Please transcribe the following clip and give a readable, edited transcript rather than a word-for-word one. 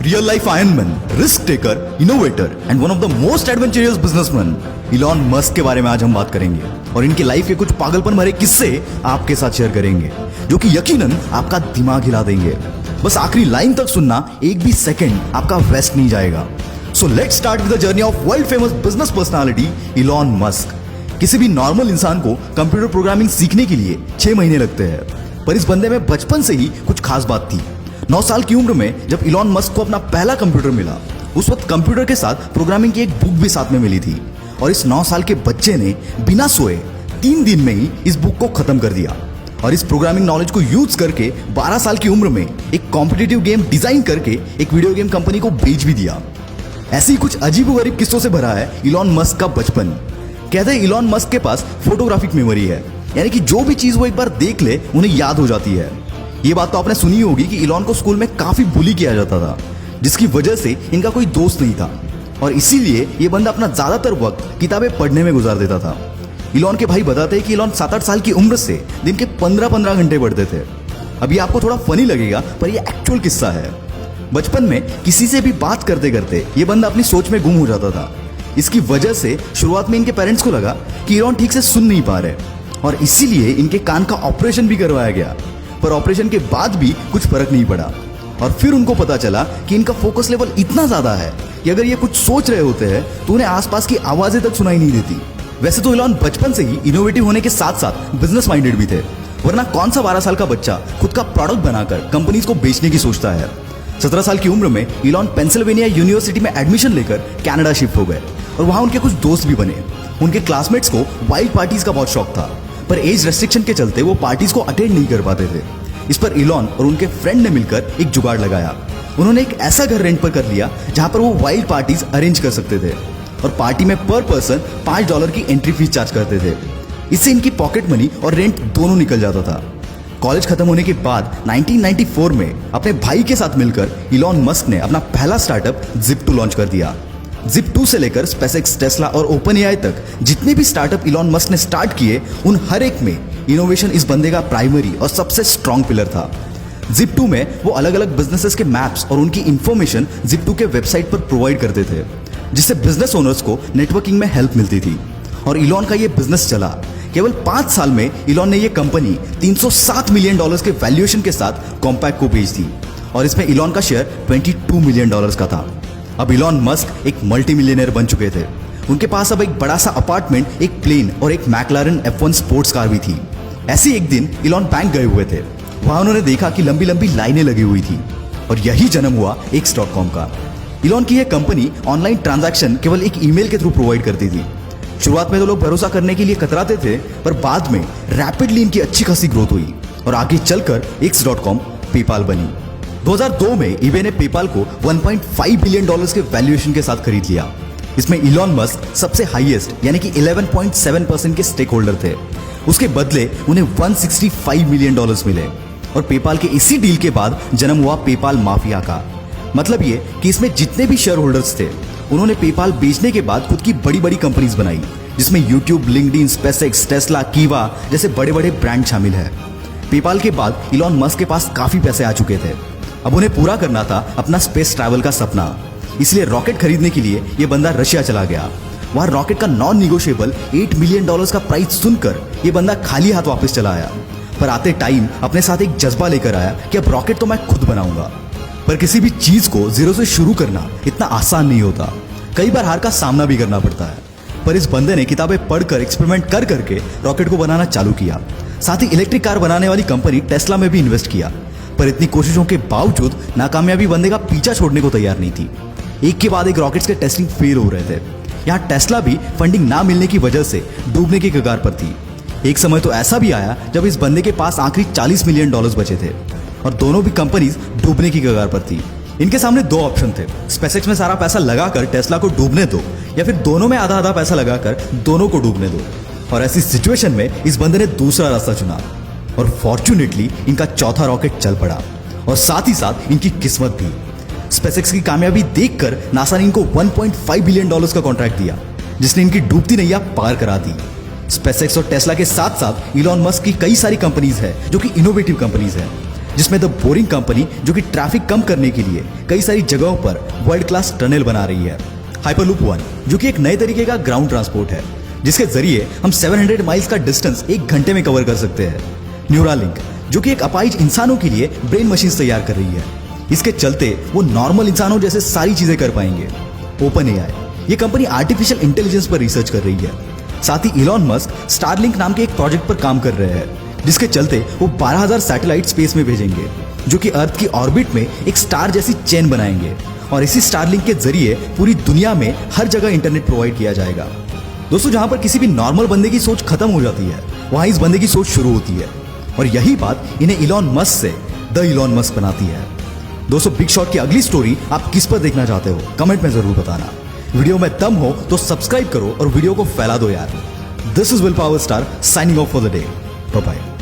Real life Iron Man, risk taker, innovator and one of the most adventurous businessman, Elon Musk के बारे में आज हम बात करेंगे और इनकी लाइफ के कुछ पागलपन भरे किस्से आपके साथ शेयर करेंगे जो कि यकीनन आपका दिमाग हिला देंगे। बस आखिरी लाइन तक सुनना, एक भी सेकंड आपका वेस्ट नहीं जाएगा। So let's start with the journey of world famous business personality Elon Musk. किसी भी नॉर्मल इंसान को कंप्यूटर प्रोग्रामिंग सीखने के लिए 6 महीने लगते हैं, पर इस बंदे में बचपन से ही कुछ खास बात थी। 9 साल की उम्र में जब इलॉन मस्क को अपना पहला कंप्यूटर मिला, उस वक्त कंप्यूटर के साथ प्रोग्रामिंग की एक बुक भी साथ में मिली थी और इस 9 साल के बच्चे ने बिना सोए 3 दिन में ही इस बुक को खत्म कर दिया और इस प्रोग्रामिंग नॉलेज को यूज करके 12 साल की उम्र में एक कॉम्पिटिटिव गेम डिजाइन करके एक वीडियो गेम कंपनी को बेच भी दिया। ऐसे ही कुछ अजीबोगरीब किस्सों से भरा है इलॉन मस्क का बचपन। कहते हैं इलॉन मस्क के पास फोटोग्राफिक मेमोरी है, यानी कि जो भी चीज वो एक बार देख ले उन्हें याद हो जाती है। ये बात तो आपने सुनी होगी कि इलॉन को स्कूल में काफी बुली किया जाता था, जिसकी वजह से इनका कोई दोस्त नहीं था और इसीलिए ये बंदा अपना ज्यादातर वक्त किताबें पढ़ने में गुजार देता था। इलॉन के भाई बताते हैं कि इलॉन 7-8 साल की उम्र से दिन के 15-15 घंटे पढ़ते थे। अभी आपको थोड़ा फनी लगेगा, पर यह एक्चुअल किस्सा है। बचपन में किसी से भी बात करते करते ये बंदा अपनी सोच में गुम हो जाता था। इसकी वजह से शुरुआत में इनके पेरेंट्स को लगा कि इलॉन ठीक से सुन नहीं पा रहे और इसीलिए इनके कान का ऑपरेशन भी करवाया गया, पर ऑपरेशन के बाद भी कुछ फर्क नहीं पड़ा। और फिर उनको पता चला कि इनका फोकस लेवल इतना ज्यादा है कि अगर ये कुछ सोच रहे होते हैं तो उन्हें आसपास की आवाजें तक सुनाई नहीं देती। वैसे तो इलॉन बचपन से ही इनोवेटिव होने के साथ साथ बिजनेस माइंडेड भी थे, वरना कौन सा 12 साल का बच्चा खुद का प्रोडक्ट बनाकर कंपनीज को बेचने की सोचता है। 17 साल की उम्र में इलॉन पेंसिल्वेनिया यूनिवर्सिटी में एडमिशन लेकर कनाडा शिफ्ट हो गए और वहां उनके कुछ दोस्त भी बने। उनके क्लासमेट्स को वाइल्ड पार्टीज का बहुत शौक था, पर एज रेस्ट्रिक्शन के चलते वो पार्टीज को अटेंड नहीं कर पाते थे। इस पर इलॉन और उनके फ्रेंड ने मिलकर एक जुगाड़ लगाया। उन्होंने एक ऐसा घर रेंट पर कर लिया जहां पर वो वाइल्ड पार्टीज अरेंज कर सकते थे और पार्टी में पर पर्सन $5 की एंट्री फीस चार्ज करते थे। इससे इनकी पॉकेट मनी और रेंट दोनों निकल जाता था। कॉलेज खत्म होने के बाद 1994 में अपने भाई के साथ मिलकर इलॉन मस्क ने अपना पहला स्टार्टअप Zip2 लॉन्च कर दिया। Zip2 से लेकर SpaceX, टेस्ला और OpenAI तक जितने भी स्टार्टअप इलॉन मस्क ने स्टार्ट किए, उन हर एक में इनोवेशन इस बंदे का प्राइमरी और सबसे स्ट्रॉन्ग पिलर था। Zip2 में वो अलग अलग बिजनेसेस के मैप्स और उनकी इंफॉर्मेशन Zip2 के वेबसाइट पर प्रोवाइड करते थे, जिससे बिजनेस ओनर्स को नेटवर्किंग में हेल्प मिलती थी। और इलॉन का ये बिजनेस चला। केवल 5 साल में इलॉन ने ये कंपनी $307 मिलियन के वैल्यूएशन के साथ कॉम्पैक्ट को बेच दी और इसमें इलॉन का शेयर $22 मिलियन का था। अब इलॉन मस्क एक मल्टी मिलियनर बन चुके थे। उनके पास अब एक बड़ा सा अपार्टमेंट, एक प्लेन और एक मैकलारन F1 स्पोर्ट्स कार भी थी। ऐसे एक दिन इलॉन बैंक गए हुए थे। वहां उन्होंने देखा कि लंबी लंबी लाइनें लगी हुई थी और यही जन्म हुआ X.com का। इलॉन की यह कंपनी ऑनलाइन ट्रांजैक्शन केवल एक ईमेल के थ्रू प्रोवाइड करती थी। शुरुआत में तो लोग भरोसा करने के लिए कतराते थे, पर बाद में रैपिडली इनकी अच्छी खासी ग्रोथ हुई और आगे चलकर X.com पेपाल बनी। 2002 में eBay ने पेपाल को $1.5 बिलियन के वैल्यूएशन के साथ खरीद लिया। इसमें इलॉन मस्क सबसे हाईएस्ट यानी कि 11.7% के स्टेक होल्डर थे। उसके बदले उन्हें $165 मिलियन मिले और पेपाल के इसी डील के बाद जन्म हुआ पेपाल माफिया का। मतलब ये कि इसमें जितने भी शेयर होल्डर्स थे, उन्होंने पेपाल बेचने के बाद खुद की बड़ी बड़ी कंपनीज बनाई, जिसमें यूट्यूब, लिंक्डइन, SpaceX, टेस्ला, कीवा जैसे बड़े बड़े ब्रांड शामिल है। पेपाल के बाद इलॉन मस्क के पास काफी पैसे आ चुके थे। अब उन्हें पूरा करना था अपना स्पेस ट्रैवल का सपना, इसलिए रॉकेट खरीदने के लिए यह बंदा रशिया चला गया। वहां रॉकेट का नॉन निगोशिएबल $8 मिलियन का प्राइस सुनकर यह बंदा खाली हाथ वापस चला आया, पर आते टाइम अपने साथ एक जज्बा लेकर आया कि अब रॉकेट तो मैं खुद बनाऊंगा। पर किसी भी चीज को जीरो से शुरू करना इतना आसान नहीं होता, कई बार हार का सामना भी करना पड़ता है। पर इस बंदे ने किताबें पढ़कर एक्सपेरिमेंट कर करके रॉकेट को बनाना चालू किया। साथ ही इलेक्ट्रिक कार बनाने वाली कंपनी टेस्ला में भी इन्वेस्ट किया, पर इतनी कोशिशों के बावजूद नाकामयाबी बंदे का पीछा छोड़ने को तैयार नहीं थी। एक के बाद एक रॉकेट्स के टेस्टिंग फेल हो रहे थे। यहाँ टेस्ला भी फंडिंग ना मिलने की वजह से डूबने की कगार पर थी। एक समय तो ऐसा भी आया जब इस बंदे के पास आखिरी $40 मिलियन बचे थे और दोनों भी कंपनीज डूबने की कगार पर थी। इनके सामने 2 ऑप्शन थे, SpaceX में सारा पैसा लगाकर टेस्ला को डूबने दो या फिर दोनों में आधा आधा पैसा लगाकर दोनों को डूबने दो। और ऐसी सिचुएशन में इस बंदे ने दूसरा रास्ता चुना और फॉर्चुनेटली इनका चौथा रॉकेट चल पड़ा और साथ ही साथ इनकी किस्मत भी। SpaceX की कामयाबी देखकर नासा ने इनको $1.5 बिलियन का कॉन्ट्रैक्ट दिया, जिसने इनकी डूबती नैया पार करा दी। SpaceX और टेस्ला के साथ साथ इलॉन मस्क की कई सारी कंपनीज है जो कि इनोवेटिव कंपनीज है। जिसमें द बोरिंग कंपनी जो कि ट्रैफिक कम करने के लिए कई सारी जगहों पर वर्ल्ड क्लास टनल बना रही है। हाइपरलूप 1 जो कि एक नए तरीके का ग्राउंड ट्रांसपोर्ट है, जिसके जरिए हम 700 माइल्स का डिस्टेंस 1 घंटे में कवर कर सकते हैं। न्यूरालिंक जो कि एक अपाहिज इंसानों के लिए ब्रेन मशीन तैयार कर रही है, इसके चलते वो नॉर्मल इंसानों जैसे सारी चीजें कर पाएंगे। ओपन एआई ये कंपनी आर्टिफिशियल इंटेलिजेंस पर रिसर्च कर रही है। साथ ही इलॉन मस्क स्टारलिंक नाम के एक प्रोजेक्ट पर काम कर रहे हैं, जिसके चलते वो 12,000 सैटेलाइट स्पेस में भेजेंगे, जो कि अर्थ की ऑर्बिट में एक स्टार जैसी चेन बनाएंगे और इसी स्टारलिंक के जरिए पूरी दुनिया में हर जगह इंटरनेट प्रोवाइड किया जाएगा। दोस्तों, जहां पर किसी भी नॉर्मल बंदे की सोच खत्म हो जाती है, वहां इस बंदे की सोच शुरू होती है और यही बात इन्हें इलॉन मस्क से द इलॉन मस्क बनाती है। दोस्तों, बिग शॉट की अगली स्टोरी आप किस पर देखना चाहते हो कमेंट में जरूर बताना। वीडियो में दम हो तो सब्सक्राइब करो और वीडियो को फैला दो यार। This is will power star signing off for the day. Bye bye.